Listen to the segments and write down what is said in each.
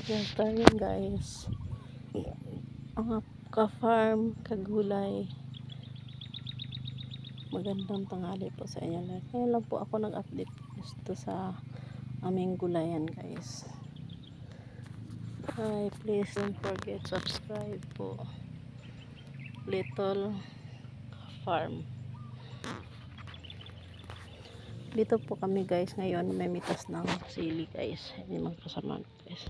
Yes, tayo guys. Ang ka-farm, kagulay. Magandang tanghali po sa inyo lahat. Ngayon lang po ako nag-update gusto sa aming gulayan guys. Hi, please don't forget subscribe po. Little Farm. Dito po kami guys ngayon, may mitas ng sili guys. Hindi mga kasama guys.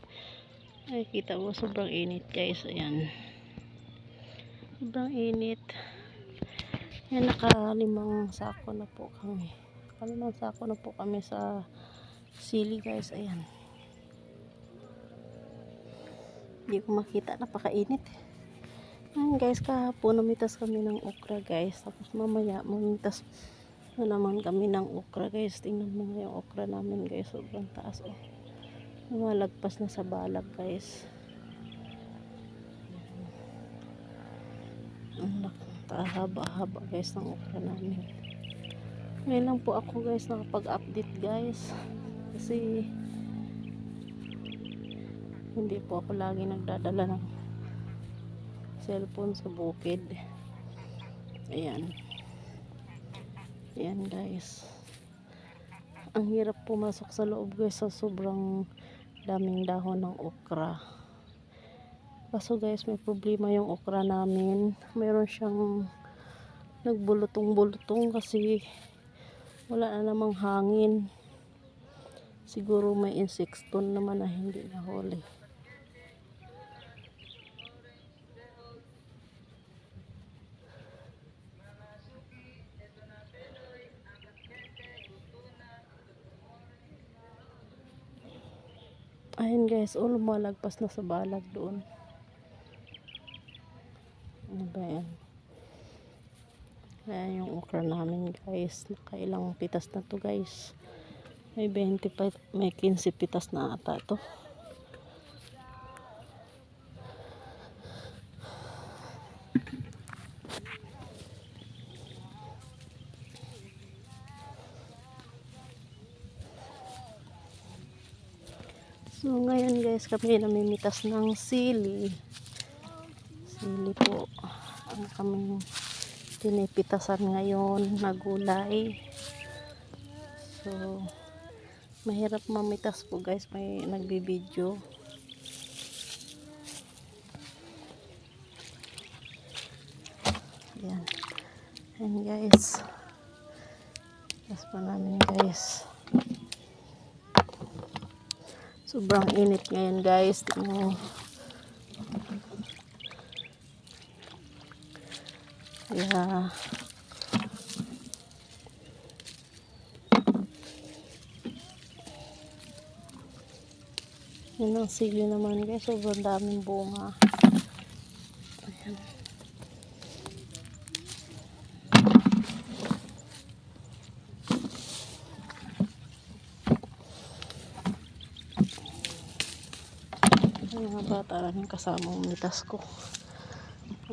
Ay, kita mo sobrang init guys. Ayan. Sobrang init. Yan, nakalimang sako na po kami. Nakalimang sako na po kami sa sili guys. Ayan. Hindi ko makita. Napakainit. Ayan guys, kahapon namitas kami ng okra guys. Tapos mamaya mamitas na naman kami ng okra guys. Tingnan mo nga yung okra namin guys. Sobrang taas oh. Lumalagpas na sa balag guys. Ang haba-haba guys ng okra namin. Ngayon lang po ako guys nakapag-update guys. Kasi hindi po ako lagi nagdadala ng cellphone sa bukid. Ayan. Ayan guys. Ang hirap pumasok sa loob guys sa sobrang daming dahon ng okra. Kaso guys, may problema yung okra namin. Mayroon siyang nagbulutong-bulutong kasi wala na namang hangin. Siguro may insekto naman na hindi nahuli. Ayun guys, lumalagpas na sa balag doon. Ano ba yan? Ayan yung okra namin guys. Nakailang pitas na to guys. May 25, may 15 pitas na ata to. So ngayon guys, kami namimitas ng sili. Sili po ang kaming pinipitasan ngayon na gulay. So mahirap mamitas po guys, may nagbibideo. Ayan. Ayan guys. Tapos pa namin guys. Sobrang init ngayon guys. Tingnan. Yeah. Yan ang sili naman guys. Sobrang daming bunga. Ayan. Yung mga bata lang yung kasamang mitas ko.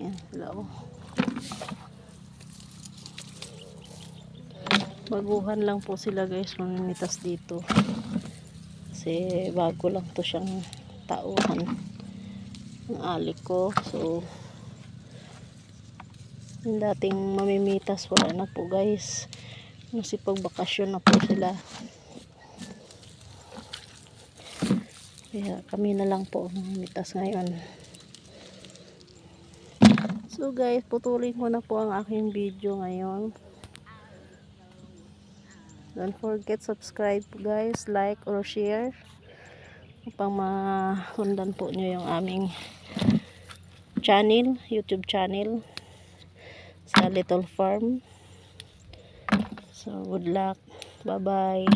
Ayan sila oh. Baguhan lang po sila guys mamimitas dito. Kasi bago lang to siyang tauhan ng alik ko. So yung dating mamimitas wala na po guys. Kasi pag bakasyon na po sila. Kaya kami na lang po mamimitas ngayon. So guys, putulin ko na po ang aking video ngayon. Don't forget subscribe guys, like or share upang masundan po nyo yung aming channel, YouTube channel sa Little Farm. So good luck. Bye bye.